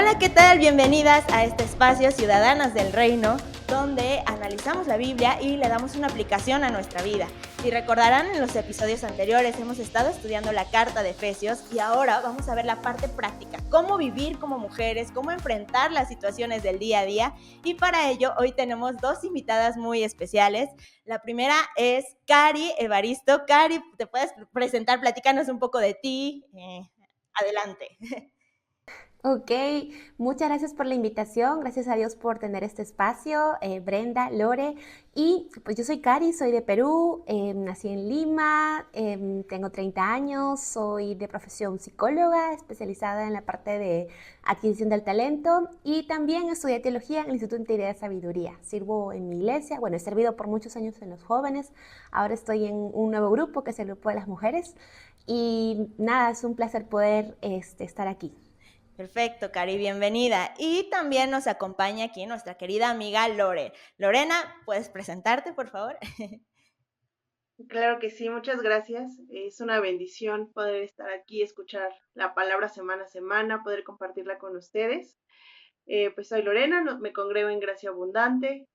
Hola, ¿qué tal? Bienvenidas a este espacio Ciudadanas del Reino, donde analizamos la Biblia y le damos una aplicación a nuestra vida. Si recordarán, en los episodios anteriores hemos estado estudiando la carta de Efesios y ahora vamos a ver la parte práctica, cómo vivir como mujeres, cómo enfrentar las situaciones del día a día. Y para ello hoy tenemos dos invitadas muy especiales. La primera es Cari Evaristo. Cari, ¿te puedes presentar? Platícanos un poco de ti. Adelante. Ok, muchas gracias por la invitación, gracias a Dios por tener este espacio, Brenda, Lore, y pues yo soy Cari, soy de Perú, nací en Lima, tengo 30 años, soy de profesión psicóloga, especializada en la parte de adquisición del talento y también estudié teología en el Instituto de Integridad y Sabiduría. Sirvo en mi iglesia, bueno, he servido por muchos años en los jóvenes, ahora estoy en un nuevo grupo que es el grupo de las mujeres y nada, es un placer poder estar aquí. Perfecto, Cari, bienvenida. Y también nos acompaña aquí nuestra querida amiga Lore. Lorena, ¿puedes presentarte, por favor? Claro que sí, muchas gracias. Es una bendición poder estar aquí, escuchar la palabra semana a semana, poder compartirla con ustedes. Pues soy Lorena, me congrego en Gracia Abundante,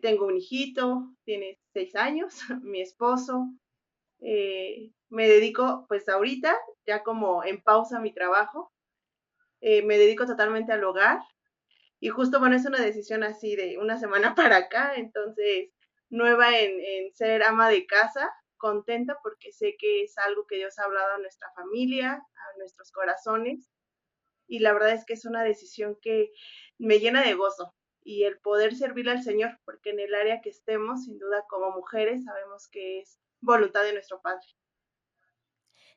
tengo un hijito, tiene 6 años, mi esposo. Me dedico, pues ahorita, ya como en pausa mi trabajo, me dedico totalmente al hogar y justo, bueno, es una decisión así de una semana para acá, entonces nueva en ser ama de casa, contenta porque sé que es algo que Dios ha hablado a nuestra familia, a nuestros corazones, y la verdad es que es una decisión que me llena de gozo y el poder servirle al Señor, porque en el área que estemos, sin duda como mujeres, sabemos que es voluntad de nuestro Padre.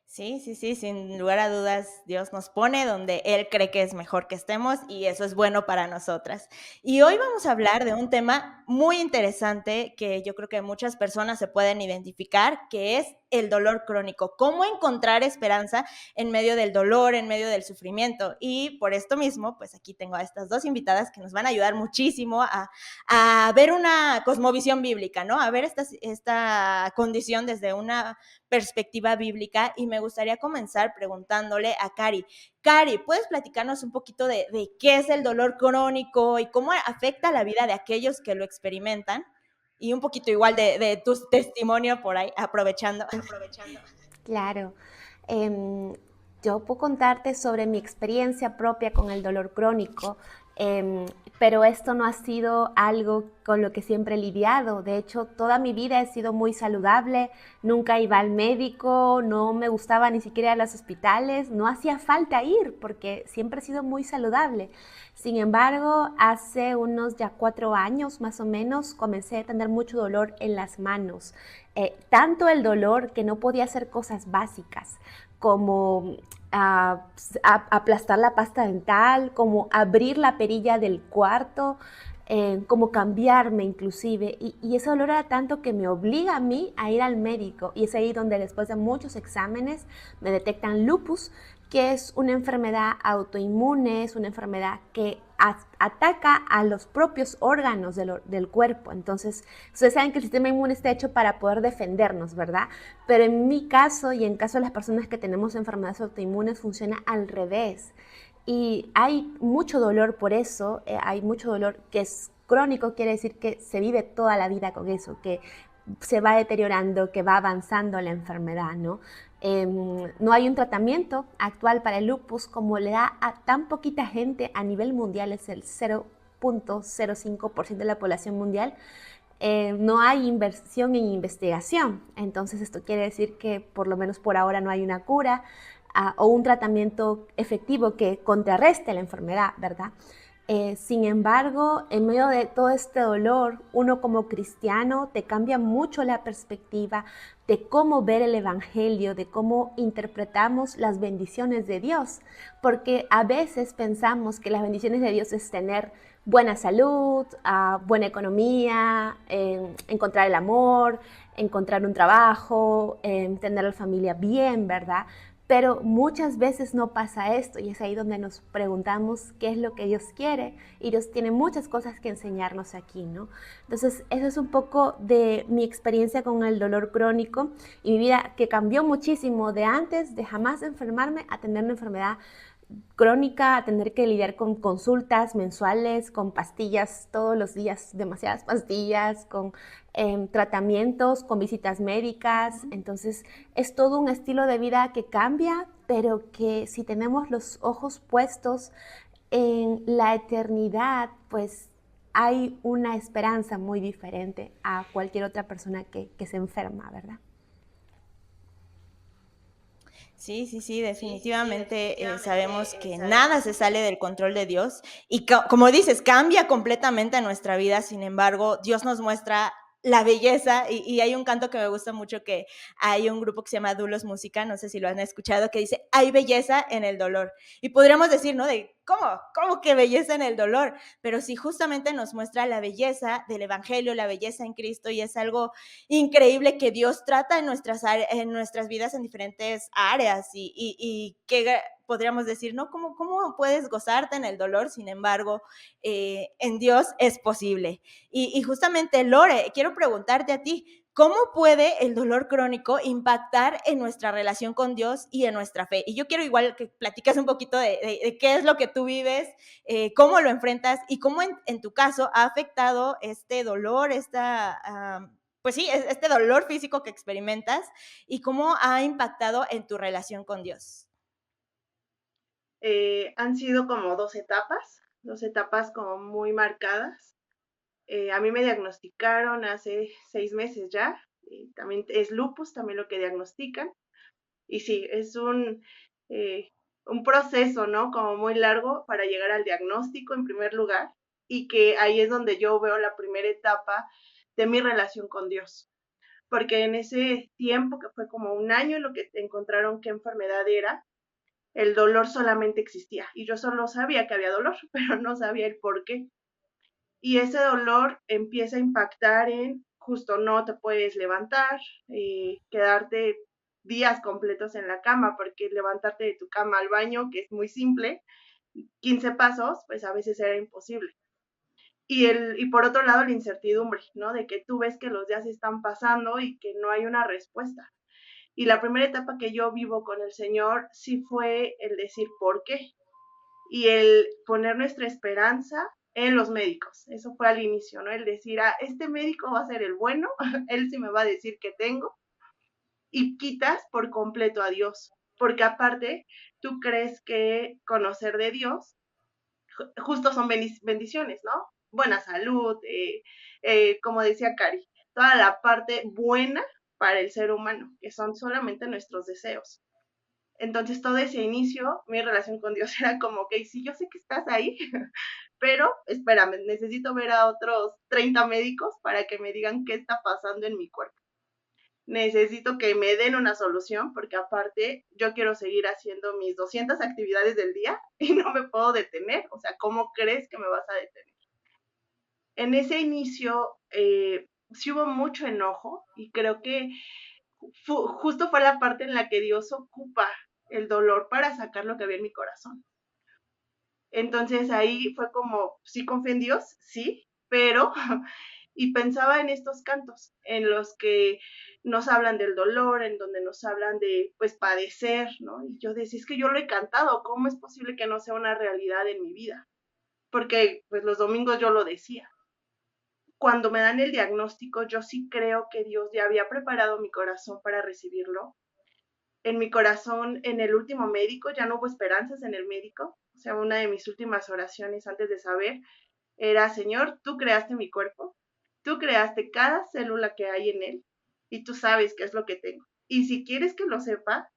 Sí, sí, sí, sin lugar a dudas, Dios nos pone donde Él cree que es mejor que estemos y eso es bueno para nosotras. Y hoy vamos a hablar de un tema muy interesante que yo creo que muchas personas se pueden identificar, que es el dolor crónico. Cómo encontrar esperanza en medio del dolor, en medio del sufrimiento. Y por esto mismo, pues aquí tengo a estas dos invitadas que nos van a ayudar muchísimo a ver una cosmovisión bíblica, ¿no? A ver esta condición desde una perspectiva bíblica y me gustaría comenzar preguntándole a Cari. Cari, ¿puedes platicarnos un poquito de qué es el dolor crónico y cómo afecta la vida de aquellos que lo experimentan? Y un poquito igual de tu testimonio por ahí, aprovechando. Claro. Em, yo puedo contarte sobre mi experiencia propia con el dolor crónico, em, pero esto no ha sido algo con lo que siempre he lidiado. De hecho, toda mi vida he sido muy saludable, nunca iba al médico, no me gustaba ni siquiera ir a los hospitales, no hacía falta ir porque siempre he sido muy saludable. Sin embargo, hace unos ya 4 años más o menos comencé a tener mucho dolor en las manos. Tanto el dolor que no podía hacer cosas básicas como aplastar la pasta dental, como abrir la perilla del cuarto, como cambiarme inclusive. Y ese dolor era tanto que me obliga a mí a ir al médico. Y es ahí donde después de muchos exámenes me detectan lupus, que es una enfermedad autoinmune, es una enfermedad que ataca a los propios órganos del cuerpo. Entonces, ustedes saben que el sistema inmune está hecho para poder defendernos, ¿verdad? Pero en mi caso y en caso de las personas que tenemos enfermedades autoinmunes funciona al revés. Y hay mucho dolor por eso, hay mucho dolor que es crónico, quiere decir que se vive toda la vida con eso, que se va deteriorando, que va avanzando la enfermedad, ¿no? No hay un tratamiento actual para el lupus, como le da a tan poquita gente a nivel mundial, es el 0.05% de la población mundial. No hay inversión en investigación, entonces esto quiere decir que por lo menos por ahora no hay una cura o un tratamiento efectivo que contrarreste la enfermedad, ¿verdad? Sin embargo, en medio de todo este dolor, uno como cristiano te cambia mucho la perspectiva de cómo ver el Evangelio, de cómo interpretamos las bendiciones de Dios, porque a veces pensamos que las bendiciones de Dios es tener buena salud, buena economía, encontrar el amor, encontrar un trabajo, tener la familia bien, ¿verdad? Pero muchas veces no pasa esto y es ahí donde nos preguntamos qué es lo que Dios quiere y Dios tiene muchas cosas que enseñarnos aquí, ¿no? Entonces, eso es un poco de mi experiencia con el dolor crónico y mi vida que cambió muchísimo de antes de jamás enfermarme a tener una enfermedad crónica, a tener que lidiar con consultas mensuales, con pastillas todos los días, demasiadas pastillas, con tratamientos, con visitas médicas. Entonces es todo un estilo de vida que cambia, pero que si tenemos los ojos puestos en la eternidad, pues hay una esperanza muy diferente a cualquier otra persona que se enferma, ¿verdad? Sí, sí, sí, definitivamente sabemos que nada se sale del control de Dios y como dices, cambia completamente nuestra vida. Sin embargo, Dios nos muestra la belleza y hay un canto que me gusta mucho, que hay un grupo que se llama Dulos Música, no sé si lo han escuchado, que dice, hay belleza en el dolor. Y podríamos decir, ¿no? De, ¿cómo que belleza en el dolor? Pero sí, justamente nos muestra la belleza del Evangelio, la belleza en Cristo, y es algo increíble que Dios trata en nuestras vidas en diferentes áreas y que podríamos decir, ¿no? ¿Cómo puedes gozarte en el dolor? Sin embargo, en Dios es posible. Y justamente, Lore, quiero preguntarte a ti, ¿cómo puede el dolor crónico impactar en nuestra relación con Dios y en nuestra fe? Y yo quiero igual que platicas un poquito de qué es lo que tú vives, cómo lo enfrentas y cómo en tu caso ha afectado este dolor, pues sí, este dolor físico que experimentas y cómo ha impactado en tu relación con Dios. Han sido como dos etapas como muy marcadas. A mí me diagnosticaron hace 6 meses ya. También es lupus, también lo que diagnostican. Y sí, es un proceso, ¿no? Como muy largo para llegar al diagnóstico en primer lugar, y que ahí es donde yo veo la primera etapa de mi relación con Dios. Porque en ese tiempo, que fue como un año en lo que encontraron qué enfermedad era, el dolor solamente existía. Y yo solo sabía que había dolor, pero no sabía el por qué. Y ese dolor empieza a impactar en justo no te puedes levantar, quedarte días completos en la cama, porque levantarte de tu cama al baño, que es muy simple, 15 pasos, pues a veces era imposible. Y por otro lado, la incertidumbre, ¿no? De que tú ves que los días están pasando y que no hay una respuesta. Y la primera etapa que yo vivo con el Señor sí fue el decir por qué y el poner nuestra esperanza en los médicos. Eso fue al inicio, ¿no? El decir, este médico va a ser el bueno, él sí me va a decir qué tengo, y quitas por completo a Dios, porque aparte tú crees que conocer de Dios justo son bendiciones, ¿no? Buena salud, como decía Cari, toda la parte buena para el ser humano, que son solamente nuestros deseos. Entonces, todo ese inicio, mi relación con Dios era como, ok, sí, yo sé que estás ahí, pero espérame, necesito ver a otros 30 médicos para que me digan qué está pasando en mi cuerpo. Necesito que me den una solución, porque aparte yo quiero seguir haciendo mis 200 actividades del día y no me puedo detener. O sea, ¿cómo crees que me vas a detener? En ese inicio sí hubo mucho enojo, y creo que justo fue la parte en la que Dios ocupa el dolor para sacar lo que había en mi corazón. Entonces ahí fue como, sí confío en Dios, sí, pero, y pensaba en estos cantos, en los que nos hablan del dolor, en donde nos hablan de, pues, padecer, ¿no? Y yo decía, es que yo lo he cantado, ¿cómo es posible que no sea una realidad en mi vida? Porque, pues, los domingos yo lo decía. Cuando me dan el diagnóstico, yo sí creo que Dios ya había preparado mi corazón para recibirlo. En mi corazón, en el último médico, ya no hubo esperanzas en el médico. O sea, una de mis últimas oraciones antes de saber era, Señor, tú creaste mi cuerpo, tú creaste cada célula que hay en él, y tú sabes qué es lo que tengo. Y si quieres que lo sepa,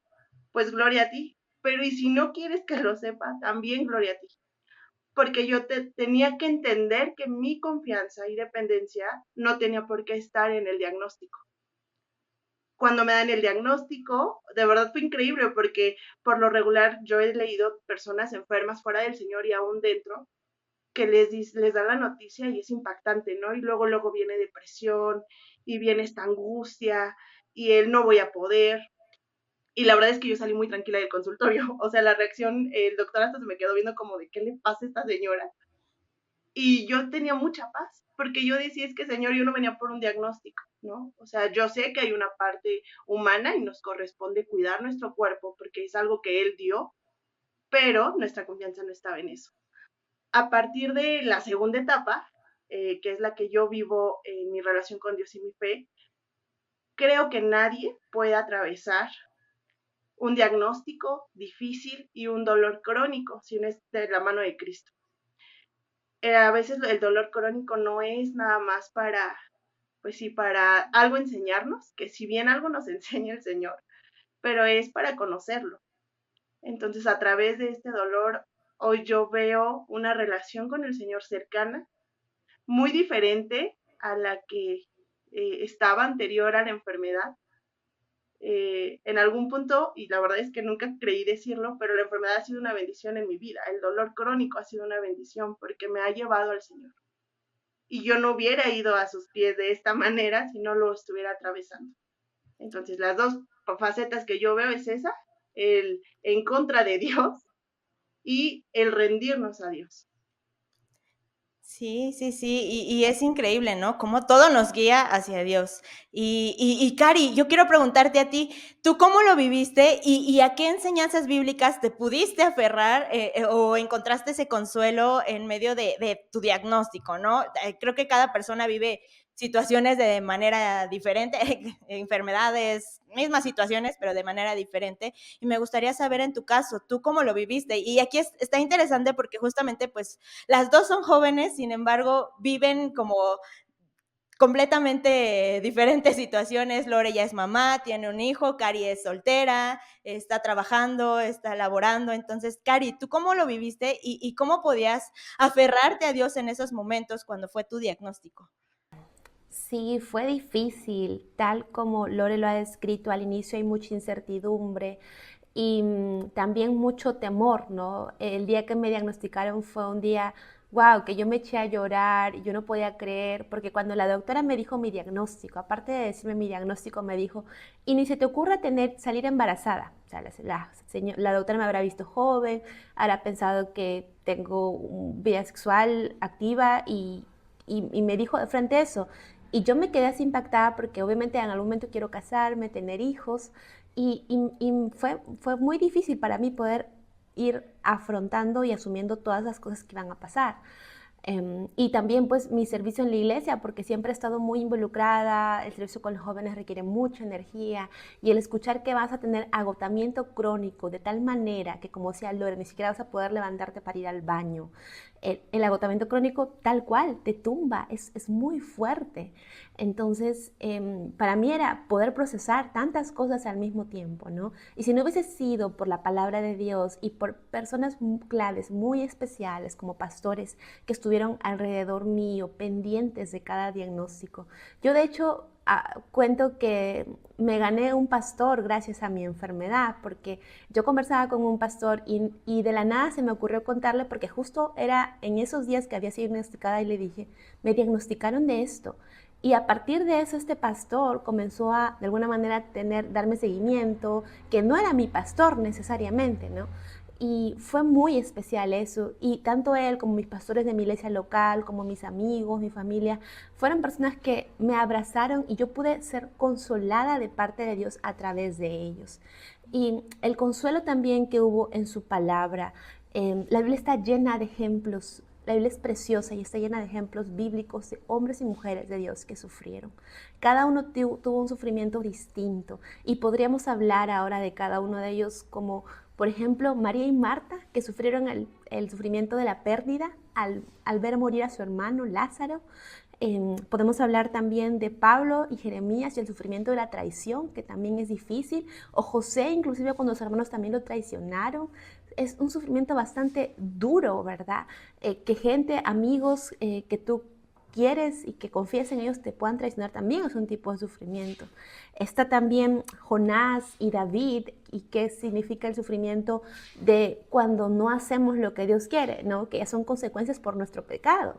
pues gloria a ti. Pero y si no quieres que lo sepa, también gloria a ti. Porque yo tenía que entender que mi confianza y dependencia no tenía por qué estar en el diagnóstico. Cuando me dan el diagnóstico, de verdad fue increíble, porque por lo regular yo he leído personas enfermas fuera del Señor y aún dentro, que les da la noticia y es impactante, ¿no? Y luego viene depresión y viene esta angustia y él no voy a poder. Y la verdad es que yo salí muy tranquila del consultorio. O sea, la reacción, el doctor hasta se me quedó viendo como de, ¿qué le pasa a esta señora? Y yo tenía mucha paz, porque yo decía, es que Señor, yo no venía por un diagnóstico, ¿no? O sea, yo sé que hay una parte humana y nos corresponde cuidar nuestro cuerpo porque es algo que Él dio, pero nuestra confianza no estaba en eso. A partir de la segunda etapa, que es la que yo vivo en mi relación con Dios y mi fe, creo que nadie puede atravesar un diagnóstico difícil y un dolor crónico si no es de la mano de Cristo. A veces el dolor crónico no es nada más para, pues sí, para algo enseñarnos, que si bien algo nos enseña el Señor, pero es para conocerlo. Entonces, a través de este dolor, hoy yo veo una relación con el Señor cercana, muy diferente a la que estaba anterior a la enfermedad. En algún punto, y la verdad es que nunca creí decirlo, pero la enfermedad ha sido una bendición en mi vida. El dolor crónico ha sido una bendición porque me ha llevado al Señor. Y yo no hubiera ido a sus pies de esta manera si no lo estuviera atravesando. Entonces, las dos facetas que yo veo es esa, el en contra de Dios y el rendirnos a Dios. Sí, sí, sí, y es increíble, ¿no? Cómo todo nos guía hacia Dios. Y Cari, yo quiero preguntarte a ti, ¿tú cómo lo viviste y a qué enseñanzas bíblicas te pudiste aferrar o encontraste ese consuelo en medio de tu diagnóstico, ¿no? Creo que cada persona vive situaciones de manera diferente, enfermedades, mismas situaciones, pero de manera diferente. Y me gustaría saber en tu caso, ¿tú cómo lo viviste? Y aquí está interesante porque justamente, pues, las dos son jóvenes, sin embargo, viven como completamente diferentes situaciones. Lore ya es mamá, tiene un hijo, Cari es soltera, está trabajando, está laborando. Entonces, Cari, ¿tú cómo lo viviste y cómo podías aferrarte a Dios en esos momentos cuando fue tu diagnóstico? Sí, fue difícil, tal como Lore lo ha descrito. Al inicio hay mucha incertidumbre y también mucho temor, ¿no? El día que me diagnosticaron fue un día, wow, que yo me eché a llorar y yo no podía creer, porque cuando la doctora me dijo mi diagnóstico, aparte de decirme mi diagnóstico, me dijo, y ni se te ocurra salir embarazada. O sea, la doctora me habrá visto joven, habrá pensado que tengo vida sexual activa y me dijo de frente eso. Y yo me quedé así impactada porque obviamente en algún momento quiero casarme, tener hijos, y fue muy difícil para mí poder ir afrontando y asumiendo todas las cosas que iban a pasar. Y también pues mi servicio en la iglesia, porque siempre he estado muy involucrada. El servicio con los jóvenes requiere mucha energía, y el escuchar que vas a tener agotamiento crónico de tal manera que, como decía Lore, ni siquiera vas a poder levantarte para ir al baño. El agotamiento crónico tal cual te tumba, es muy fuerte. Entonces, para mí era poder procesar tantas cosas al mismo tiempo, ¿no? Y si no hubiese sido por la palabra de Dios y por personas claves muy especiales como pastores que estuvieron alrededor mío, pendientes de cada diagnóstico. Yo de hecho cuento que me gané un pastor gracias a mi enfermedad, porque yo conversaba con un pastor y de la nada se me ocurrió contarle, porque justo era en esos días que había sido diagnosticada, y le dije, me diagnosticaron de esto. Y a partir de eso este pastor comenzó a, de alguna manera, darme seguimiento, que no era mi pastor necesariamente, ¿no? Y fue muy especial eso. Y tanto él como mis pastores de mi iglesia local, como mis amigos, mi familia, fueron personas que me abrazaron y yo pude ser consolada de parte de Dios a través de ellos. Y el consuelo también que hubo en su palabra. La Biblia está llena de ejemplos. La Biblia es preciosa y está llena de ejemplos bíblicos de hombres y mujeres de Dios que sufrieron. Cada uno tuvo un sufrimiento distinto, y podríamos hablar ahora de cada uno de ellos, como por ejemplo María y Marta, que sufrieron el sufrimiento de la pérdida al ver morir a su hermano Lázaro. Podemos hablar también de Pablo y Jeremías y el sufrimiento de la traición, que también es difícil, o José, inclusive cuando los hermanos también lo traicionaron. Es un sufrimiento bastante duro, ¿verdad? Que gente, amigos que tú quieres y que confías en ellos te puedan traicionar, también es un tipo de sufrimiento. Está también Jonás y David, y qué significa el sufrimiento de cuando no hacemos lo que Dios quiere, ¿no? Que ya son consecuencias por nuestro pecado.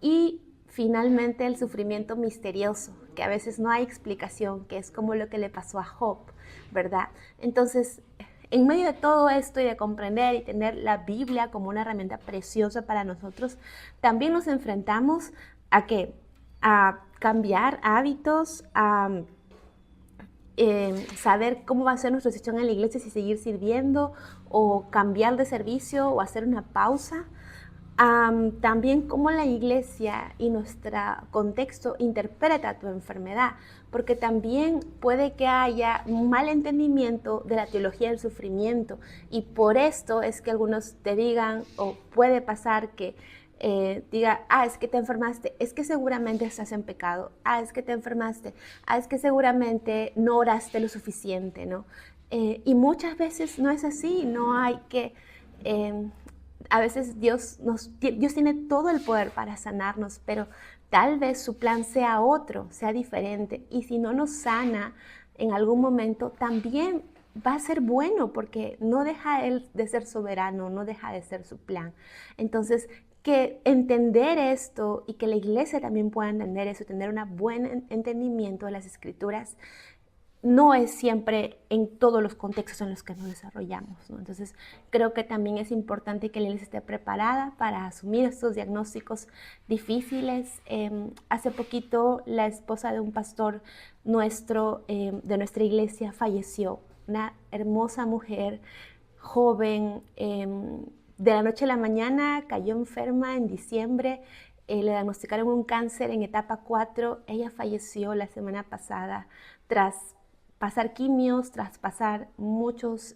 Y finalmente el sufrimiento misterioso, que a veces no hay explicación, que es como lo que le pasó a Job, ¿verdad? Entonces, en medio de todo esto y de comprender y tener la Biblia como una herramienta preciosa para nosotros, también nos enfrentamos a cambiar hábitos, saber cómo va a ser nuestra situación en la iglesia, si seguir sirviendo o cambiar de servicio o hacer una pausa. También cómo la iglesia y nuestro contexto interpreta tu enfermedad, porque también puede que haya un mal entendimiento de la teología del sufrimiento, y por esto es que algunos te digan, o puede pasar que diga, es que te enfermaste, es que seguramente estás en pecado, es que te enfermaste, es que seguramente no oraste lo suficiente, ¿no? Y muchas veces no es así, no hay que... a veces Dios tiene todo el poder para sanarnos, pero tal vez su plan sea otro, sea diferente. Y si no nos sana en algún momento, también va a ser bueno, porque no deja Él de ser soberano, no deja de ser su plan. Entonces, que entender esto y que la iglesia también pueda entender eso, tener un buen entendimiento de las escrituras, no es siempre en todos los contextos en los que nos desarrollamos, ¿no? Entonces, creo que también es importante que la iglesia esté preparada para asumir estos diagnósticos difíciles. Hace poquito, la esposa de un pastor nuestro, de nuestra iglesia, falleció. Una hermosa mujer, joven, de la noche a la mañana cayó enferma en diciembre. Le diagnosticaron un cáncer en etapa 4. Ella falleció la semana pasada tras pasar quimios, tras pasar muchos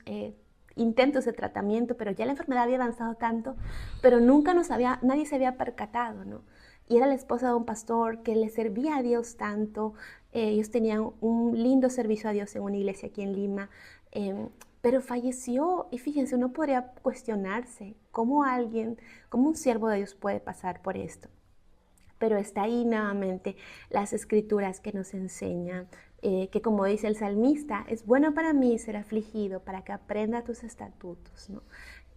intentos de tratamiento, pero ya la enfermedad había avanzado tanto, pero nadie se había percatado, ¿no? Y era la esposa de un pastor que le servía a Dios tanto. Ellos tenían un lindo servicio a Dios en una iglesia aquí en Lima, pero falleció. Y fíjense, uno podría cuestionarse cómo cómo un siervo de Dios puede pasar por esto. Pero está ahí nuevamente las escrituras que nos enseñan que, como dice el salmista, es bueno para mí ser afligido para que aprenda tus estatutos, ¿no?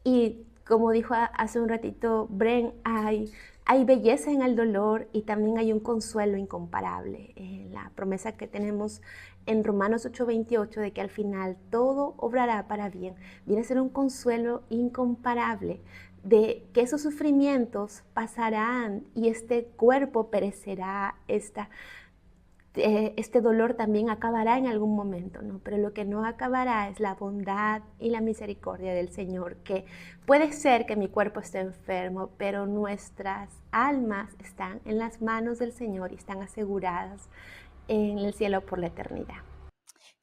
Y como dijo hace un ratito Bren, hay belleza en el dolor y también hay un consuelo incomparable. La promesa que tenemos en Romanos 8:28 de que al final todo obrará para bien, viene a ser un consuelo incomparable de que esos sufrimientos pasarán y este cuerpo perecerá, este dolor también acabará en algún momento, ¿no? Pero lo que no acabará es la bondad y la misericordia del Señor, que puede ser que mi cuerpo esté enfermo, pero nuestras almas están en las manos del Señor y están aseguradas en el cielo por la eternidad.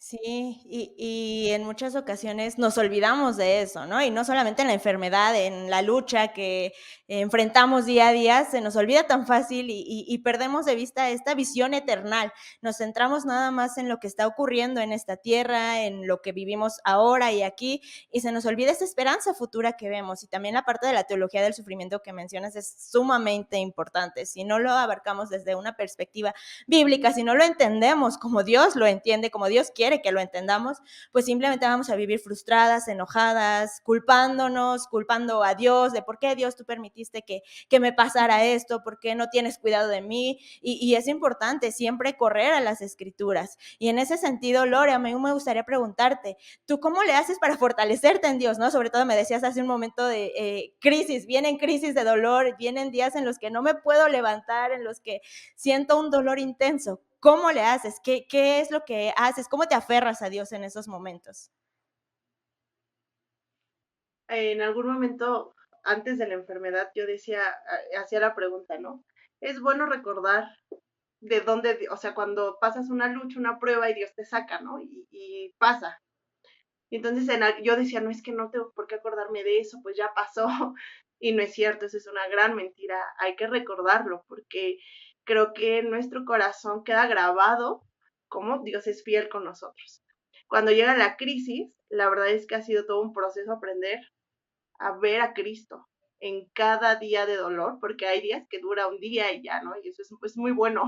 Sí, y en muchas ocasiones nos olvidamos de eso, ¿no? Y no solamente en la enfermedad, en la lucha que enfrentamos día a día, se nos olvida tan fácil y perdemos de vista esta visión eternal. Nos centramos nada más en lo que está ocurriendo en esta tierra, en lo que vivimos ahora y aquí, y se nos olvida esa esperanza futura que vemos. Y también la parte de la teología del sufrimiento que mencionas es sumamente importante. Si no lo abarcamos desde una perspectiva bíblica, si no lo entendemos como Dios lo entiende, como Dios quiere que lo entendamos, pues simplemente vamos a vivir frustradas, enojadas, culpándonos, culpando a Dios de por qué Dios tú permitiste que me pasara esto, por qué no tienes cuidado de mí, y es importante siempre correr a las escrituras. Y en ese sentido, Lore, a mí me gustaría preguntarte, ¿tú cómo le haces para fortalecerte en Dios, no? Sobre todo me decías hace un momento de crisis, vienen crisis de dolor, vienen días en los que no me puedo levantar, en los que siento un dolor intenso. ¿Cómo le haces? ¿Qué es lo que haces? ¿Cómo te aferras a Dios en esos momentos? En algún momento, antes de la enfermedad, yo decía, hacía la pregunta, ¿no? Es bueno recordar de dónde, o sea, cuando pasas una lucha, una prueba y Dios te saca, ¿no? Y pasa. Y entonces yo decía, no es que no tengo por qué acordarme de eso, pues ya pasó. Y no es cierto, eso es una gran mentira. Hay que recordarlo porque creo que en nuestro corazón queda grabado cómo Dios es fiel con nosotros. Cuando llega la crisis, la verdad es que ha sido todo un proceso aprender a ver a Cristo en cada día de dolor, porque hay días que dura un día y ya, ¿no? Y eso es muy bueno,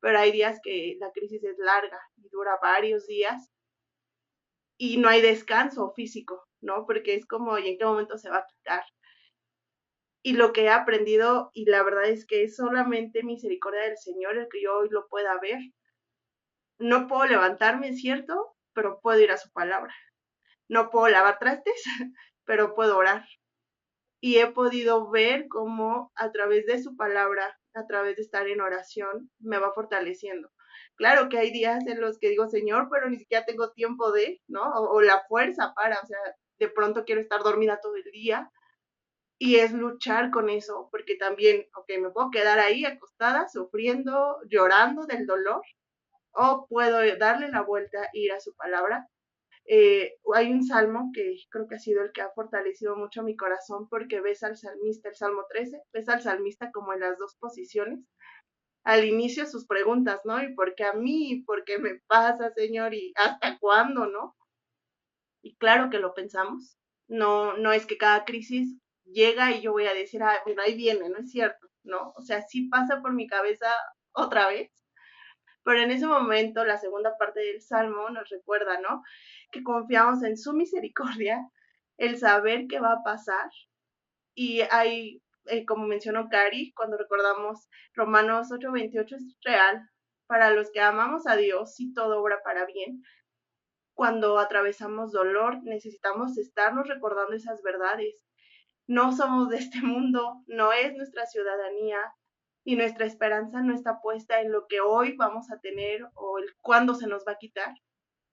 pero hay días que la crisis es larga y dura varios días y no hay descanso físico, ¿no? Porque es como, ¿y en qué momento se va a quitar? Y lo que he aprendido, y la verdad es que es solamente misericordia del Señor el que yo hoy lo pueda ver. No puedo levantarme, es cierto, pero puedo ir a su palabra. No puedo lavar trastes, pero puedo orar. Y he podido ver cómo a través de su palabra, a través de estar en oración, me va fortaleciendo. Claro que hay días en los que digo, Señor, pero ni siquiera tengo tiempo de, ¿no? O la fuerza para, o sea, de pronto quiero estar dormida todo el día y es luchar con eso, porque también, ok, me puedo quedar ahí acostada, sufriendo, llorando del dolor, o puedo darle la vuelta e ir a su palabra. Hay un salmo que creo que ha sido el que ha fortalecido mucho mi corazón porque ves al salmista, el Salmo 13, ves al salmista como en las dos posiciones. Al inicio sus preguntas, ¿no? ¿Y por qué a mí? ¿Por qué me pasa, Señor? ¿Y hasta cuándo, no? Y claro que lo pensamos. No, no es que cada crisis llega y yo voy a decir, ah, bueno, ahí viene, no es cierto, ¿no? O sea, sí pasa por mi cabeza otra vez, pero en ese momento la segunda parte del Salmo nos recuerda, ¿no? Que confiamos en su misericordia, el saber qué va a pasar. Y hay, como mencionó Cari, cuando recordamos Romanos 8:28 es real. Para los que amamos a Dios, sí todo obra para bien. Cuando atravesamos dolor, necesitamos estarnos recordando esas verdades. No somos de este mundo, no es nuestra ciudadanía y nuestra esperanza no está puesta en lo que hoy vamos a tener o el cuándo se nos va a quitar.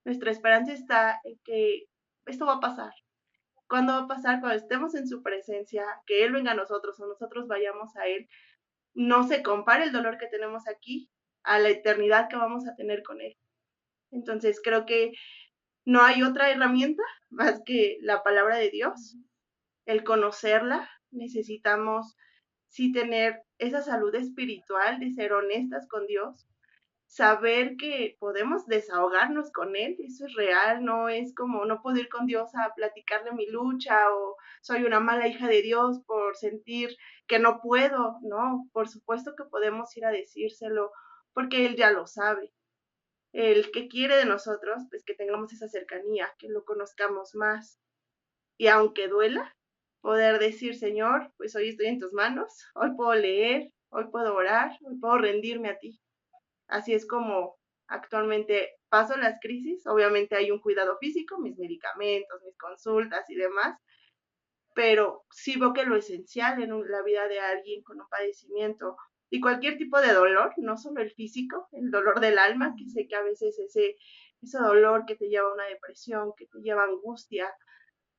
Nuestra esperanza está en que esto va a pasar. ¿Cuándo va a pasar? Cuando estemos en su presencia, que Él venga a nosotros o nosotros vayamos a Él. No se compare el dolor que tenemos aquí a la eternidad que vamos a tener con Él. Entonces creo que no hay otra herramienta más que la palabra de Dios, el conocerla. Necesitamos sí tener esa salud espiritual de ser honestas con Dios, saber que podemos desahogarnos con Él, eso es real, no es como no puedo ir con Dios a platicarle mi lucha o soy una mala hija de Dios por sentir que no puedo, no, por supuesto que podemos ir a decírselo porque Él ya lo sabe. El que quiere de nosotros, pues que tengamos esa cercanía, que lo conozcamos más. Y aunque duela, poder decir, Señor, pues hoy estoy en tus manos, hoy puedo leer, hoy puedo orar, hoy puedo rendirme a ti. Así es como actualmente paso las crisis. Obviamente hay un cuidado físico, mis medicamentos, mis consultas y demás, pero sí veo que lo esencial en la vida de alguien con un padecimiento y cualquier tipo de dolor, no solo el físico, el dolor del alma, que sé que a veces ese dolor que te lleva a una depresión, que te lleva a angustia,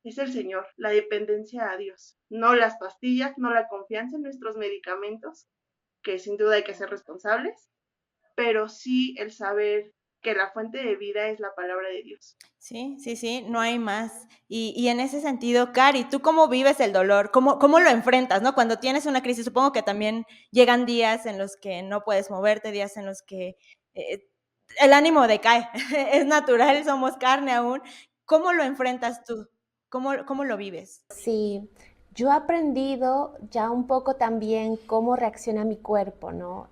es el Señor, la dependencia a Dios, no las pastillas, no la confianza en nuestros medicamentos, que sin duda hay que ser responsables, pero sí el saber que la fuente de vida es la palabra de Dios. Sí, sí, sí, no hay más. Y en ese sentido, Cari, ¿tú cómo vives el dolor? ¿Cómo lo enfrentas, no? Cuando tienes una crisis, supongo que también llegan días en los que no puedes moverte, días en los que eh, el ánimo decae. Es natural, somos carne aún. ¿Cómo lo enfrentas tú? ¿Cómo lo vives? Sí, yo he aprendido ya un poco también cómo reacciona mi cuerpo, ¿no?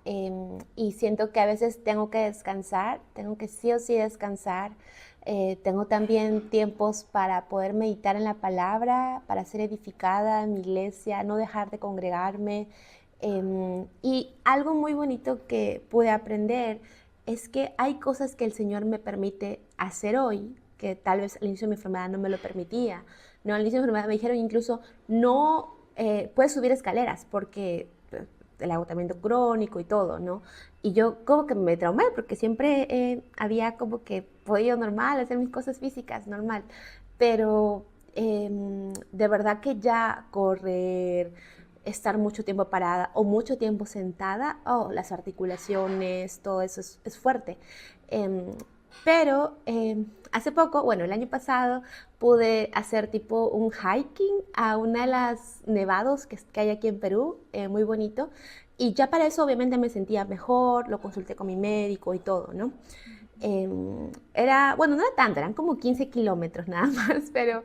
Y siento que a veces tengo que descansar, tengo que sí o sí descansar. Tengo también tiempos para poder meditar en la palabra, para ser edificada en mi iglesia, no dejar de congregarme. Y algo muy bonito que pude aprender es que hay cosas que el Señor me permite hacer hoy, que tal vez al inicio de mi enfermedad no me lo permitía. No, al inicio de mi enfermedad me dijeron incluso no puedes subir escaleras porque el agotamiento crónico y todo, ¿no? Y yo como que me traumé porque siempre había como que podido normal, hacer mis cosas físicas normal, pero de verdad que ya correr, estar mucho tiempo parada o mucho tiempo sentada, oh, las articulaciones, todo eso es fuerte. Eh, pero hace poco, bueno, el año pasado, pude hacer tipo un hiking a una de las nevados que hay aquí en Perú, muy bonito. Y ya para eso obviamente me sentía mejor, lo consulté con mi médico y todo, ¿no? Era, bueno, no era tanto, eran como 15 kilómetros nada más, pero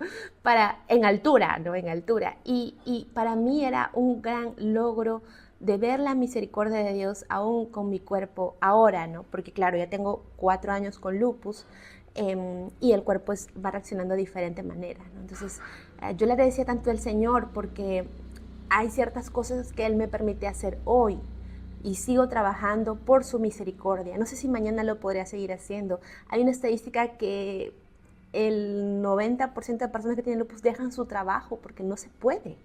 en altura, ¿no? En altura. Y para mí era un gran logro de ver la misericordia de Dios aún con mi cuerpo ahora, ¿no? Porque claro, ya tengo 4 años con lupus y el cuerpo va reaccionando de diferente manera, ¿no? Entonces, yo le agradecía tanto al Señor porque hay ciertas cosas que Él me permite hacer hoy y sigo trabajando por su misericordia. No sé si mañana lo podría seguir haciendo. Hay una estadística que el 90% de personas que tienen lupus dejan su trabajo porque no se puede.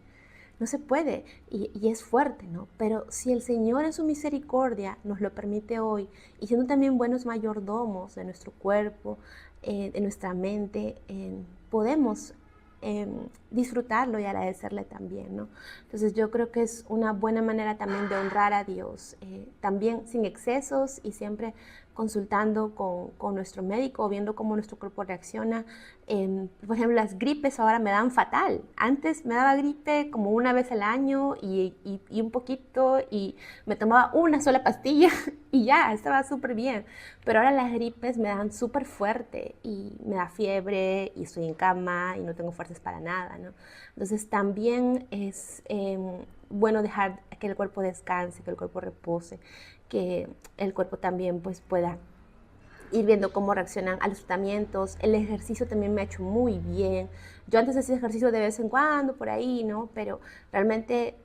no se puede y es fuerte, ¿no? Pero si el Señor en su misericordia nos lo permite hoy y siendo también buenos mayordomos de nuestro cuerpo, de nuestra mente, podemos disfrutarlo y agradecerle también, ¿no? Entonces yo creo que es una buena manera también de honrar a Dios, también sin excesos y siempre consultando con nuestro médico o viendo cómo nuestro cuerpo reacciona. Por ejemplo, las gripes ahora me dan fatal. Antes me daba gripe como una vez al año y un poquito y me tomaba una sola pastilla y ya, estaba súper bien. Pero ahora las gripes me dan súper fuerte y me da fiebre y estoy en cama y no tengo fuerzas para nada, ¿no? Entonces también es bueno dejar que el cuerpo descanse, que el cuerpo repose, que el cuerpo también pues pueda ir viendo cómo reaccionan a los tratamientos. El ejercicio también me ha hecho muy bien. Yo antes hacía ejercicio de vez en cuando, por ahí, ¿no? Pero realmente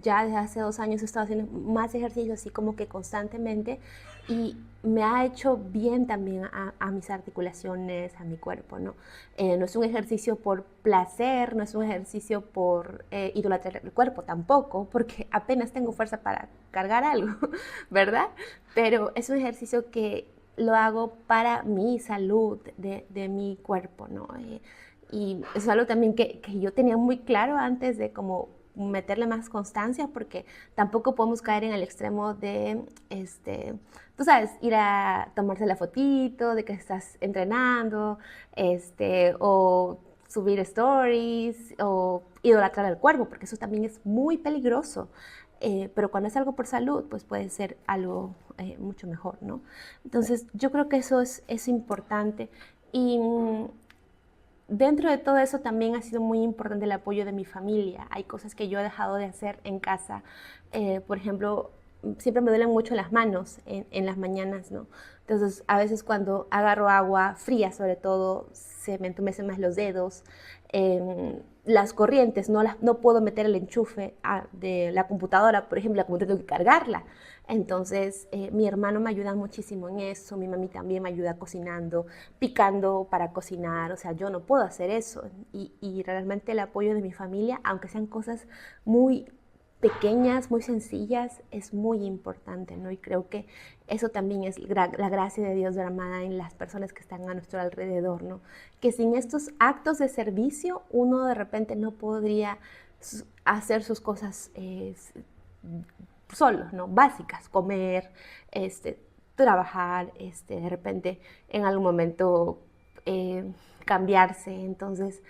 ya desde hace 2 años he estado haciendo más ejercicio, así como que constantemente, y me ha hecho bien también a mis articulaciones, a mi cuerpo, ¿no? No es un ejercicio por placer, no es un ejercicio por idolatrar el cuerpo tampoco, porque apenas tengo fuerza para cargar algo, ¿verdad? Pero es un ejercicio que lo hago para mi salud de mi cuerpo, ¿no? Y eso es algo también que yo tenía muy claro antes de como meterle más constancia, porque tampoco podemos caer en el extremo de, tú sabes, ir a tomarse la fotito de que estás entrenando, o subir stories, o idolatrar al cuerpo, porque eso también es muy peligroso. Pero cuando es algo por salud, pues puede ser algo mucho mejor, ¿no? Entonces, yo creo que eso es importante. Y dentro de todo eso también ha sido muy importante el apoyo de mi familia. Hay cosas que yo he dejado de hacer en casa. Por ejemplo, siempre me duelen mucho las manos en las mañanas, ¿no? Entonces, a veces cuando agarro agua fría, sobre todo, se me entumecen más los dedos. Las corrientes, no puedo meter el enchufe de la computadora, por ejemplo, la computadora tengo que cargarla. Entonces, mi hermano me ayuda muchísimo en eso, mi mami también me ayuda cocinando, picando para cocinar, o sea, yo no puedo hacer eso. Y realmente el apoyo de mi familia, aunque sean cosas muy pequeñas, muy sencillas, es muy importante, ¿no? Y creo que eso también es la gracia de Dios derramada en las personas que están a nuestro alrededor, ¿no? Que sin estos actos de servicio, uno de repente no podría hacer sus cosas solos, ¿no? Básicas, comer, trabajar, de repente en algún momento cambiarse. Entonces,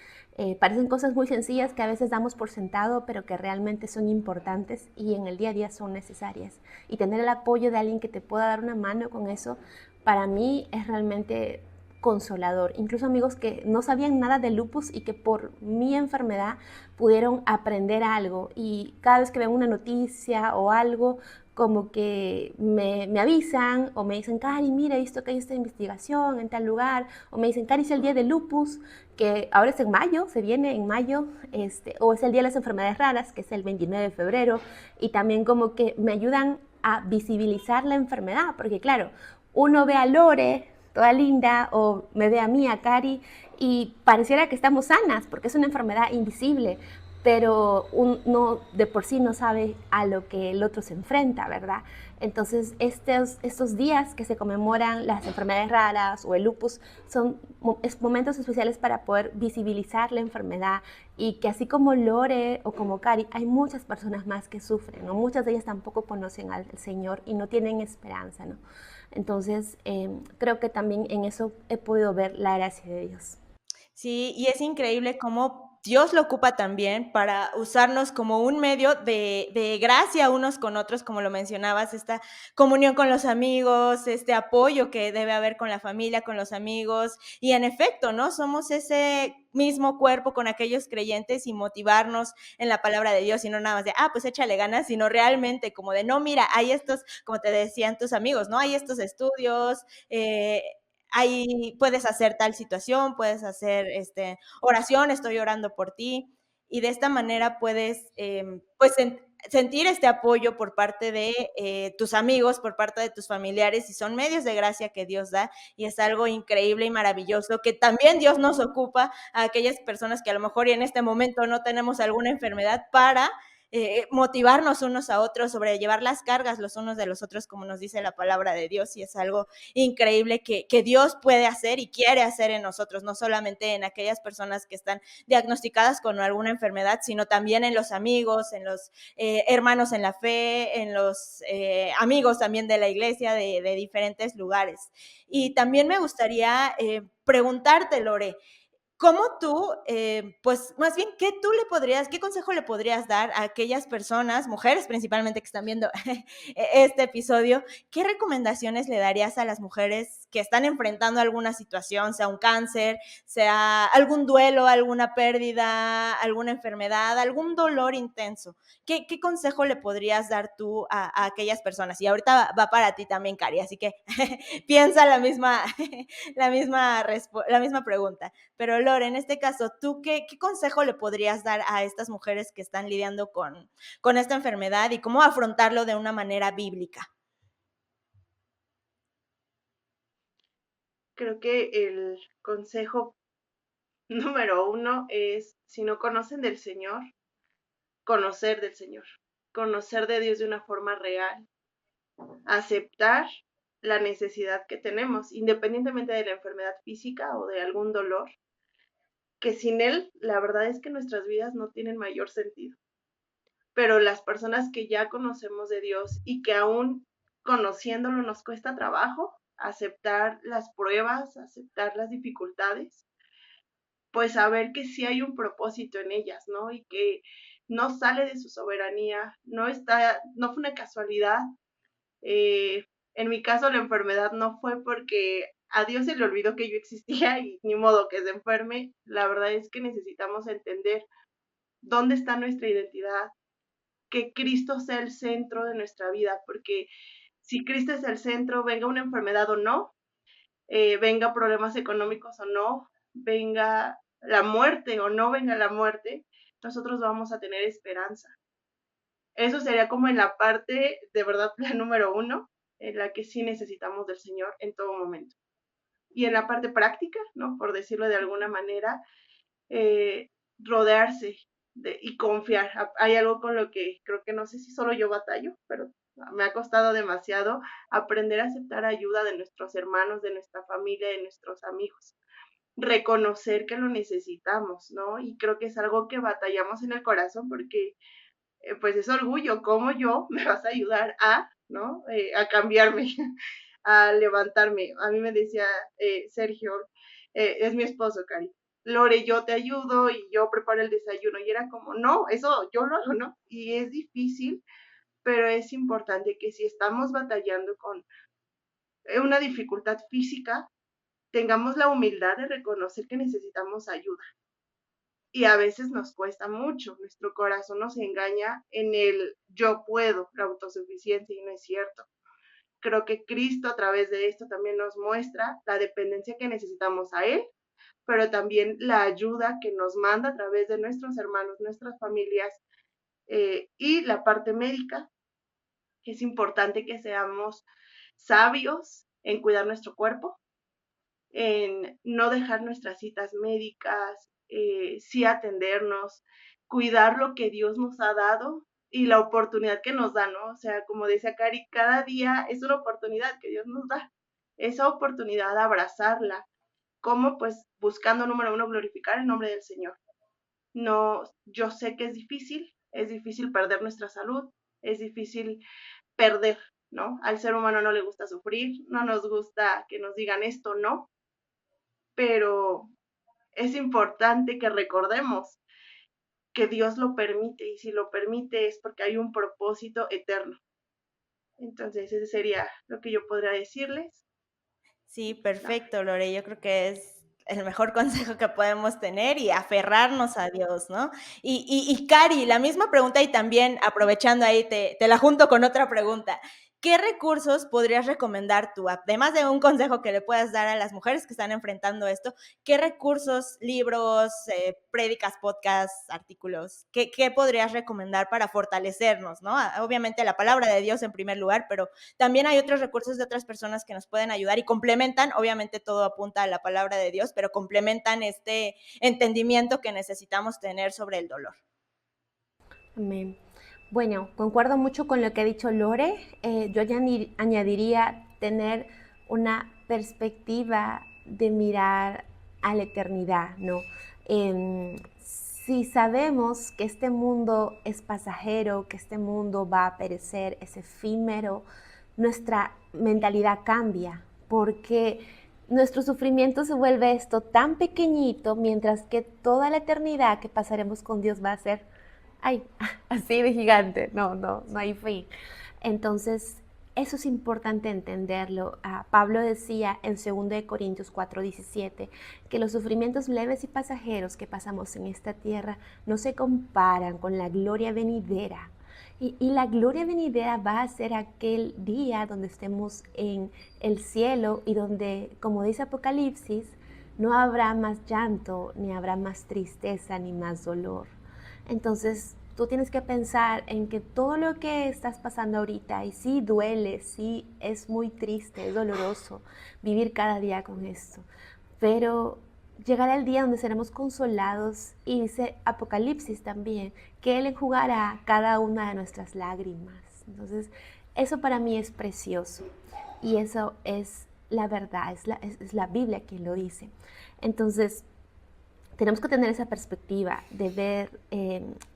parecen cosas muy sencillas que a veces damos por sentado, pero que realmente son importantes y en el día a día son necesarias. Y tener el apoyo de alguien que te pueda dar una mano con eso, para mí es realmente consolador. Incluso amigos que no sabían nada de lupus y que por mi enfermedad pudieron aprender algo. Y cada vez que ven una noticia o algo, como que me avisan o me dicen, Cari, mira, he visto que hay esta investigación en tal lugar, o me dicen, Cari, es el día de lupus, que ahora es en mayo, se viene en mayo, o es el día de las enfermedades raras, que es el 29 de febrero, y también como que me ayudan a visibilizar la enfermedad, porque claro, uno ve a Lore, toda linda, o me ve a mí, a Cari, y pareciera que estamos sanas, porque es una enfermedad invisible, pero uno de por sí no sabe a lo que el otro se enfrenta, ¿verdad? Entonces, estos días que se conmemoran las enfermedades raras o el lupus son momentos especiales para poder visibilizar la enfermedad y que así como Lore o como Cari, hay muchas personas más que sufren, ¿no? Muchas de ellas tampoco conocen al Señor y no tienen esperanza, ¿no? Entonces, creo que también en eso he podido ver la gracia de Dios. Sí, y es increíble cómo Dios lo ocupa también para usarnos como un medio de gracia unos con otros, como lo mencionabas, esta comunión con los amigos, este apoyo que debe haber con la familia, con los amigos. Y en efecto, ¿no? Somos ese mismo cuerpo con aquellos creyentes y motivarnos en la palabra de Dios y no nada más de, pues échale ganas, sino realmente como de, no, mira, hay estos, como te decían tus amigos, ¿no? Hay estos estudios, ahí puedes hacer tal situación, puedes hacer oración, estoy orando por ti, y de esta manera puedes, pues, sentir este apoyo por parte de tus amigos, por parte de tus familiares, y son medios de gracia que Dios da, y es algo increíble y maravilloso que también Dios nos ocupa a aquellas personas que a lo mejor y en este momento no tenemos alguna enfermedad para motivarnos unos a otros, sobrellevar las cargas los unos de los otros, como nos dice la palabra de Dios, y es algo increíble que Dios puede hacer y quiere hacer en nosotros, no solamente en aquellas personas que están diagnosticadas con alguna enfermedad, sino también en los amigos, en los hermanos en la fe, en los amigos también de la iglesia, de diferentes lugares. Y también me gustaría preguntarte, Lore, ¿cómo tú, pues más bien, qué consejo le podrías dar a aquellas personas, mujeres principalmente que están viendo este episodio, qué recomendaciones le darías a las mujeres que están enfrentando alguna situación, sea un cáncer, sea algún duelo, alguna pérdida, alguna enfermedad, algún dolor intenso? ¿Qué consejo le podrías dar tú a aquellas personas? Y ahorita va para ti también, Cari, así que piensa la misma pregunta. Pero Lore, en este caso, ¿tú qué consejo le podrías dar a estas mujeres que están lidiando con esta enfermedad y cómo afrontarlo de una manera bíblica? Creo que el consejo número uno es, si no conocen del Señor, conocer del Señor, conocer de Dios de una forma real, aceptar la necesidad que tenemos, independientemente de la enfermedad física o de algún dolor, que sin Él, la verdad es que nuestras vidas no tienen mayor sentido. Pero las personas que ya conocemos de Dios y que aún conociéndolo nos cuesta trabajo aceptar las pruebas, aceptar las dificultades, pues saber que sí hay un propósito en ellas, ¿no? Y que no sale de su soberanía, no fue una casualidad. En mi caso, la enfermedad no fue porque a Dios se le olvidó que yo existía y ni modo que se enferme. La verdad es que necesitamos entender dónde está nuestra identidad, que Cristo sea el centro de nuestra vida, porque si Cristo es el centro, venga una enfermedad o no, venga problemas económicos o no, venga la muerte o no venga la muerte, nosotros vamos a tener esperanza. Eso sería como en la parte, de verdad, la número uno, en la que sí necesitamos del Señor en todo momento. Y en la parte práctica, ¿no? Por decirlo de alguna manera, rodearse y confiar. Hay algo con lo que creo que no sé si solo yo batallo, pero me ha costado demasiado aprender a aceptar ayuda de nuestros hermanos, de nuestra familia, de nuestros amigos. Reconocer que lo necesitamos, ¿no? Y creo que es algo que batallamos en el corazón porque pues es orgullo, ¿cómo yo me vas a ayudar a, ¿no? A cambiarme, a levantarme. A mí me decía Sergio, es mi esposo, Cari, Lore, yo te ayudo y yo preparo el desayuno. Y era como, no, eso yo lo hago, ¿no? Y es difícil, pero es importante que si estamos batallando con una dificultad física, tengamos la humildad de reconocer que necesitamos ayuda. Y a veces nos cuesta mucho, nuestro corazón nos engaña en el yo puedo, la autosuficiencia, y no es cierto. Creo que Cristo a través de esto también nos muestra la dependencia que necesitamos a Él, pero también la ayuda que nos manda a través de nuestros hermanos, nuestras familias y la parte médica. Es importante que seamos sabios en cuidar nuestro cuerpo, en no dejar nuestras citas médicas, sí atendernos, cuidar lo que Dios nos ha dado y la oportunidad que nos da, ¿no? O sea, como decía Cari, cada día es una oportunidad que Dios nos da. Esa oportunidad, abrazarla, como pues buscando, número uno, glorificar el nombre del Señor. No, yo sé que es difícil perder nuestra salud, es difícil perder, ¿no? Al ser humano no le gusta sufrir, no nos gusta que nos digan esto, no, pero es importante que recordemos que Dios lo permite y si lo permite es porque hay un propósito eterno. Entonces, ese sería lo que yo podría decirles. Sí, perfecto, Lore. Yo creo que es el mejor consejo que podemos tener y aferrarnos a Dios, ¿no? Y Cari, la misma pregunta y también aprovechando ahí, te la junto con otra pregunta. ¿qué recursos podrías recomendar tú? Además de un consejo que le puedas dar a las mujeres que están enfrentando esto, ¿qué recursos, libros, prédicas, podcasts, artículos, qué podrías recomendar para fortalecernos, ¿no? Obviamente la palabra de Dios en primer lugar, pero también hay otros recursos de otras personas que nos pueden ayudar y complementan, obviamente todo apunta a la palabra de Dios, pero complementan este entendimiento que necesitamos tener sobre el dolor. Amén. Bueno, concuerdo mucho con lo que ha dicho Lore. Yo añadiría tener una perspectiva de mirar a la eternidad, ¿no? Si sabemos que este mundo es pasajero, que este mundo va a perecer, es efímero, nuestra mentalidad cambia, porque nuestro sufrimiento se vuelve esto tan pequeñito, mientras que toda la eternidad que pasaremos con Dios va a ser ay, así de gigante, no hay fin. Entonces, eso es importante entenderlo. Pablo decía en 2 Corintios 4:17 que los sufrimientos leves y pasajeros que pasamos en esta tierra no se comparan con la gloria venidera. Y la gloria venidera va a ser aquel día donde estemos en el cielo y donde, como dice Apocalipsis, no habrá más llanto, ni habrá más tristeza, ni más dolor. Entonces, tú tienes que pensar en que todo lo que estás pasando ahorita, y sí duele, sí es muy triste, es doloroso vivir cada día con esto, pero llegará el día donde seremos consolados y dice Apocalipsis también, que Él enjugará cada una de nuestras lágrimas. Entonces, eso para mí es precioso y eso es la verdad, es la Biblia quien lo dice. Entonces, tenemos que tener esa perspectiva de ver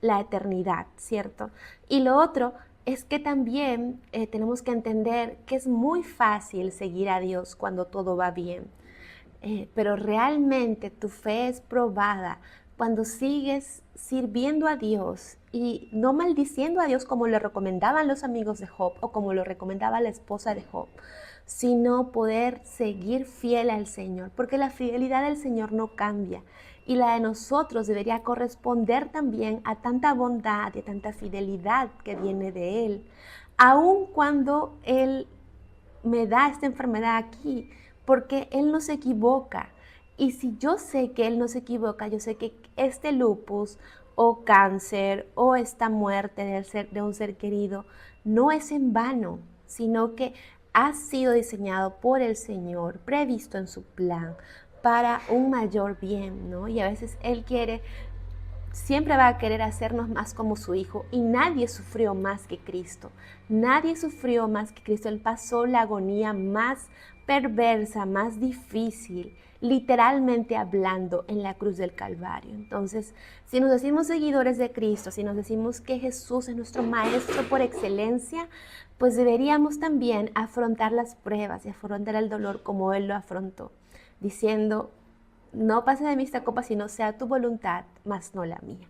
la eternidad, ¿cierto? Y lo otro es que también tenemos que entender que es muy fácil seguir a Dios cuando todo va bien, pero realmente tu fe es probada cuando sigues sirviendo a Dios y no maldiciendo a Dios como lo recomendaban los amigos de Job o como lo recomendaba la esposa de Job, sino poder seguir fiel al Señor, porque la fidelidad del Señor no cambia y la de nosotros debería corresponder también a tanta bondad y a tanta fidelidad que viene de Él, aun cuando Él me da esta enfermedad aquí, porque Él no se equivoca. Y si yo sé que Él no se equivoca, yo sé que este lupus o cáncer o esta muerte de un ser querido no es en vano, sino que ha sido diseñado por el Señor, previsto en su plan para un mayor bien, ¿no? Y a veces Él siempre va a querer hacernos más como su Hijo y nadie sufrió más que Cristo. Nadie sufrió más que Cristo. Él pasó la agonía más perversa, más difícil, literalmente hablando en la cruz del Calvario. Entonces, si nos decimos seguidores de Cristo, si nos decimos que Jesús es nuestro Maestro por excelencia, pues deberíamos también afrontar las pruebas y afrontar el dolor como Él lo afrontó, diciendo, no pase de mí esta copa, sino sea tu voluntad, mas no la mía.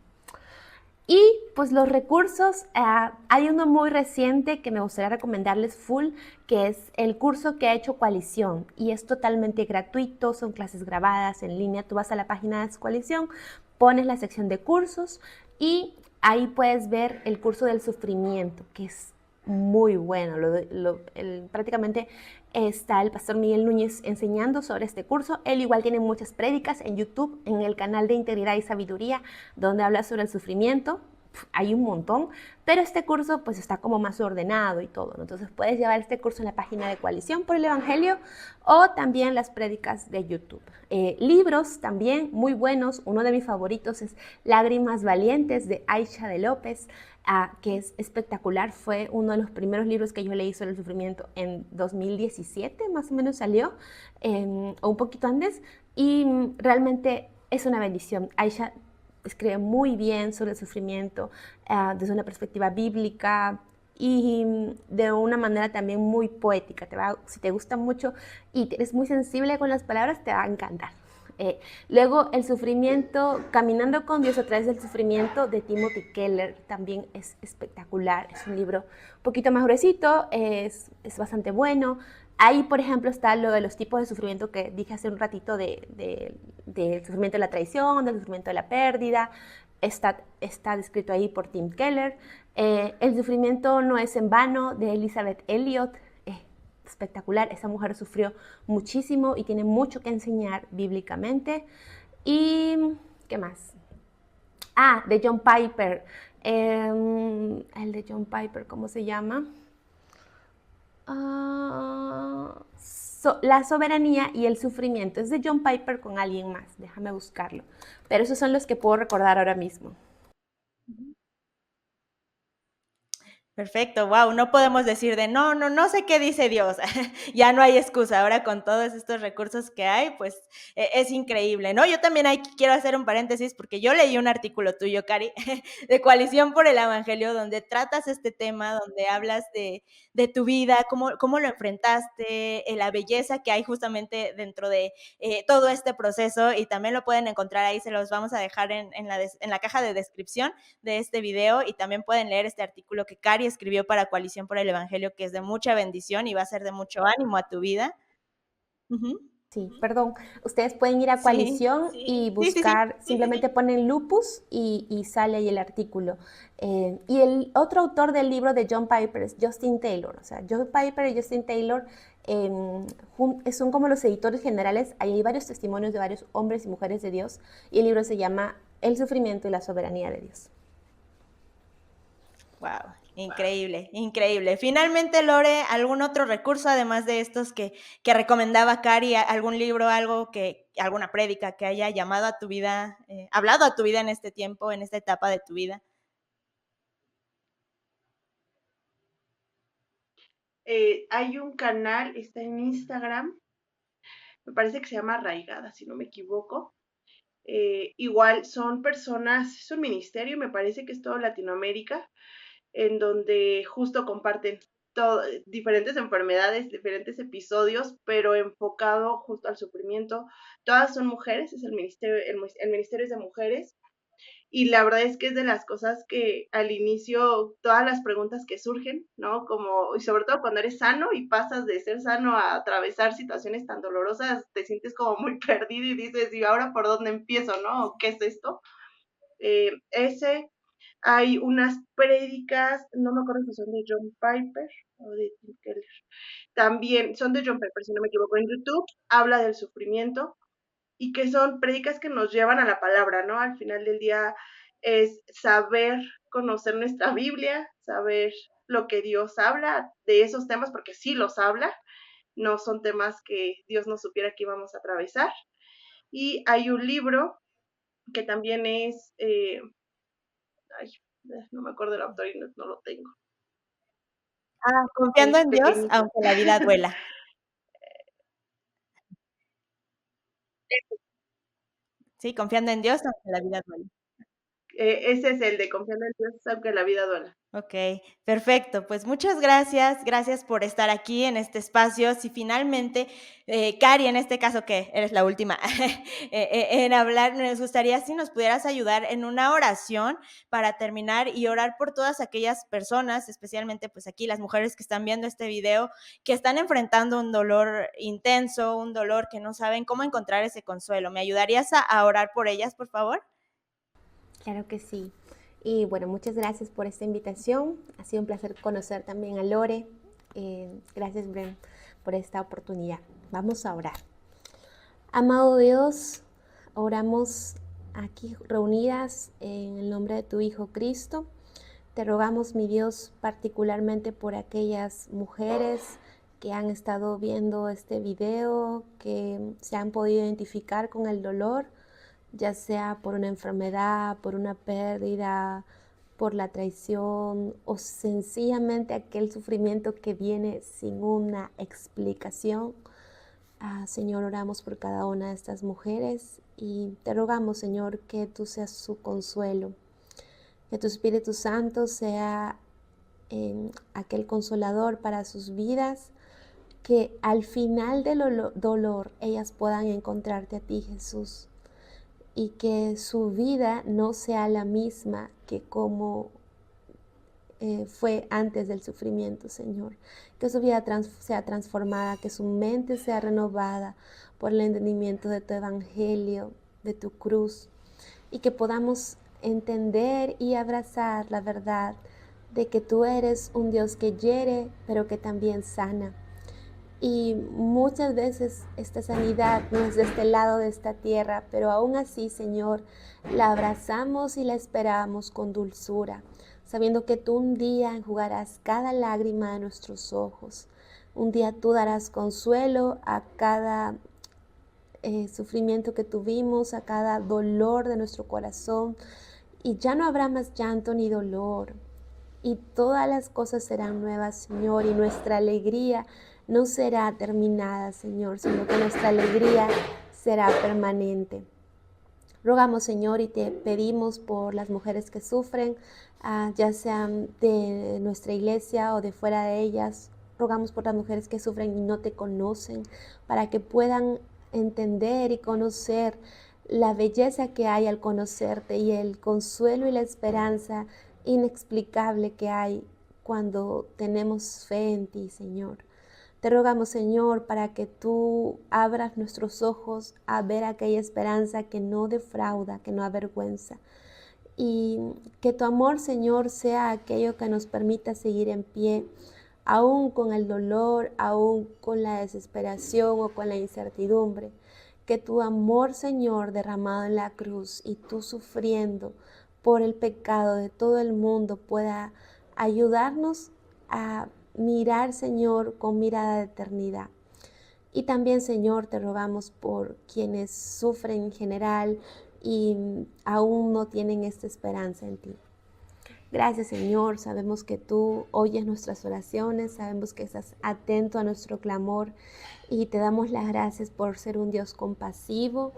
Y pues los recursos, hay uno muy reciente que me gustaría recomendarles full, que es el curso que ha hecho Coalición y es totalmente gratuito, son clases grabadas en línea, tú vas a la página de Coalición, pones la sección de cursos y ahí puedes ver el curso del sufrimiento, que es muy bueno, prácticamente está el pastor Miguel Núñez enseñando sobre este curso. Él igual tiene muchas prédicas en YouTube, en el canal de Integridad y Sabiduría, donde habla sobre el sufrimiento. Hay un montón, pero este curso pues está como más ordenado y todo, ¿no? Entonces puedes llevar este curso en la página de Coalición por el Evangelio o también las prédicas de YouTube. Libros también muy buenos, uno de mis favoritos es Lágrimas Valientes de Aisha de López, que es espectacular, fue uno de los primeros libros que yo leí sobre el sufrimiento en 2017, más o menos salió, o un poquito antes, y realmente es una bendición. Aisha escribe muy bien sobre el sufrimiento desde una perspectiva bíblica y de una manera también muy poética. Si te gusta mucho y eres muy sensible con las palabras, te va a encantar. Luego, el sufrimiento, Caminando con Dios a través del sufrimiento, de Timothy Keller, también es espectacular. Es un libro un poquito más gruesito, es bastante bueno. Ahí, por ejemplo, está lo de los tipos de sufrimiento que dije hace un ratito, del sufrimiento de la traición, del sufrimiento de la pérdida. Está descrito ahí por Tim Keller. El sufrimiento no es en vano, de Elizabeth Elliot. Espectacular, esa mujer sufrió muchísimo y tiene mucho que enseñar bíblicamente. ¿Y qué más? De John Piper. El de John Piper, ¿cómo se llama? La soberanía y el sufrimiento. Es de John Piper con alguien más. Déjame buscarlo. Pero esos son los que puedo recordar ahora mismo. Perfecto, wow, no podemos decir de no sé qué dice Dios, ya no hay excusa, ahora con todos estos recursos que hay, pues es increíble, ¿no? Yo también aquí quiero hacer un paréntesis porque yo leí un artículo tuyo, Cari, de Coalición por el Evangelio, donde tratas este tema, donde hablas de tu vida, cómo lo enfrentaste, la belleza que hay justamente dentro de todo este proceso y también lo pueden encontrar ahí, se los vamos a dejar en la caja de descripción de este video y también pueden leer este artículo que Cari escribió para Coalición por el Evangelio, que es de mucha bendición y va a ser de mucho ánimo a tu vida. Uh-huh. Sí, perdón. Ustedes pueden ir a Sí, Coalición y sí. buscar, simplemente ponen lupus y sale ahí el artículo. Y el otro autor del libro de John Piper es Justin Taylor. O sea, John Piper y Justin Taylor son como los editores generales. Ahí hay varios testimonios de varios hombres y mujeres de Dios. Y el libro se llama El sufrimiento y la soberanía de Dios. Wow, increíble, increíble. Finalmente, Lore, ¿algún otro recurso además de estos que recomendaba Cari? ¿Algún libro, alguna prédica que haya llamado a tu vida, hablado a tu vida en este tiempo, en esta etapa de tu vida? Hay un canal, está en Instagram, me parece que se llama Arraigada, si no me equivoco. Igual son personas, es un ministerio, me parece que es todo Latinoamérica, en donde justo comparten diferentes enfermedades, diferentes episodios, pero enfocado justo al sufrimiento. Todas son mujeres, es el ministerio, el ministerio es de mujeres, y la verdad es que es de las cosas que al inicio, todas las preguntas que surgen, ¿no? Como, y sobre todo cuando eres sano y pasas de ser sano a atravesar situaciones tan dolorosas, te sientes como muy perdido y dices, ¿y ahora por dónde empiezo, no? ¿Qué es esto? Hay unas prédicas, no me acuerdo si son de John Piper o de Tim Keller. También son de John Piper, si no me equivoco, en YouTube habla del sufrimiento y que son prédicas que nos llevan a la palabra, ¿no? Al final del día es saber conocer nuestra Biblia, saber lo que Dios habla de esos temas, porque sí los habla, no son temas que Dios no supiera que íbamos a atravesar. Y hay un libro que también es, ay, no me acuerdo del autor y no lo tengo. Confiando Es en Dios, pequeñito. aunque la vida duela. Sí, confiando en Dios, aunque la vida duela. Ese es el de confiando en Dios, aunque la vida duela. Ok, perfecto. Pues muchas gracias. Gracias por estar aquí en este espacio. Si finalmente, Cari, en este caso que eres la última en hablar, nos gustaría si nos pudieras ayudar en una oración para terminar y orar por todas aquellas personas, especialmente pues aquí las mujeres que están viendo este video, que están enfrentando un dolor intenso, un dolor que no saben cómo encontrar ese consuelo. ¿Me ayudarías a orar por ellas, por favor? Claro que sí. Y bueno, muchas gracias por esta invitación. Ha sido un placer conocer también a Lore. Gracias, Bren, por esta oportunidad. Vamos a orar. Amado Dios, oramos aquí reunidas en el nombre de tu Hijo Cristo. Te rogamos, mi Dios, particularmente por aquellas mujeres que han estado viendo este video, que se han podido identificar con el dolor, ya sea por una enfermedad, por una pérdida, por la traición o sencillamente aquel sufrimiento que viene sin una explicación. Señor, oramos por cada una de estas mujeres y te rogamos, Señor, que tú seas su consuelo, que tu Espíritu Santo sea aquel consolador para sus vidas, que al final del dolor ellas puedan encontrarte a ti, Jesús, y que su vida no sea la misma que como fue antes del sufrimiento, Señor. Que su vida sea transformada, que su mente sea renovada por el entendimiento de tu evangelio, de tu cruz, y que podamos entender y abrazar la verdad de que tú eres un Dios que hiere, pero que también sana. Y muchas veces esta sanidad no es de este lado de esta tierra, pero aún así, Señor, la abrazamos y la esperamos con dulzura, sabiendo que tú un día enjugarás cada lágrima de nuestros ojos. Un día tú darás consuelo a cada sufrimiento que tuvimos, a cada dolor de nuestro corazón. Y ya no habrá más llanto ni dolor. Y todas las cosas serán nuevas, Señor, y nuestra alegría no será terminada, Señor, sino que nuestra alegría será permanente. Rogamos, Señor, y te pedimos por las mujeres que sufren, ya sean de nuestra iglesia o de fuera de ellas. Rogamos por las mujeres que sufren y no te conocen, para que puedan entender y conocer la belleza que hay al conocerte y el consuelo y la esperanza inexplicable que hay cuando tenemos fe en ti, Señor. Te rogamos, Señor, para que tú abras nuestros ojos a ver aquella esperanza que no defrauda, que no avergüenza. Y que tu amor, Señor, sea aquello que nos permita seguir en pie, aún con el dolor, aún con la desesperación o con la incertidumbre. Que tu amor, Señor, derramado en la cruz y tú sufriendo por el pecado de todo el mundo pueda ayudarnos a mirar, Señor, con mirada de eternidad. Y también, Señor, te rogamos por quienes sufren en general y aún no tienen esta esperanza en ti. Gracias, Señor, sabemos que tú oyes nuestras oraciones, sabemos que estás atento a nuestro clamor y te damos las gracias por ser un Dios compasivo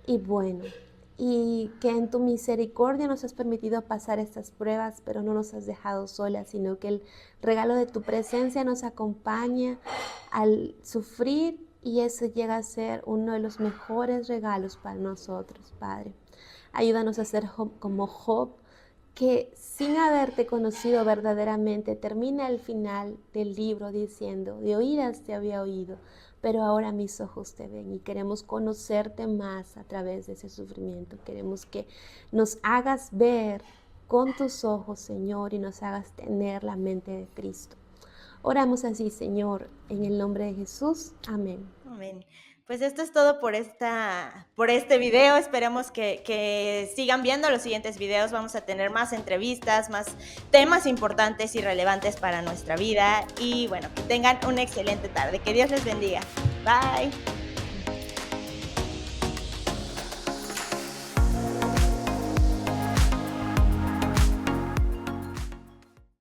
y bueno. Y que en tu misericordia nos has permitido pasar estas pruebas, pero no nos has dejado solas, sino que el regalo de tu presencia nos acompaña al sufrir y eso llega a ser uno de los mejores regalos para nosotros, Padre. Ayúdanos a ser como Job, que sin haberte conocido verdaderamente termina el final del libro diciendo: de oídas te había oído, pero ahora mis ojos te ven. Y queremos conocerte más a través de ese sufrimiento. Queremos que nos hagas ver con tus ojos, Señor, y nos hagas tener la mente de Cristo. Oramos así, Señor, en el nombre de Jesús. Amén. Amén. Pues esto es todo por este video. Esperemos que sigan viendo los siguientes videos. Vamos a tener más entrevistas, más temas importantes y relevantes para nuestra vida. Y bueno, que tengan una excelente tarde. Que Dios les bendiga. Bye.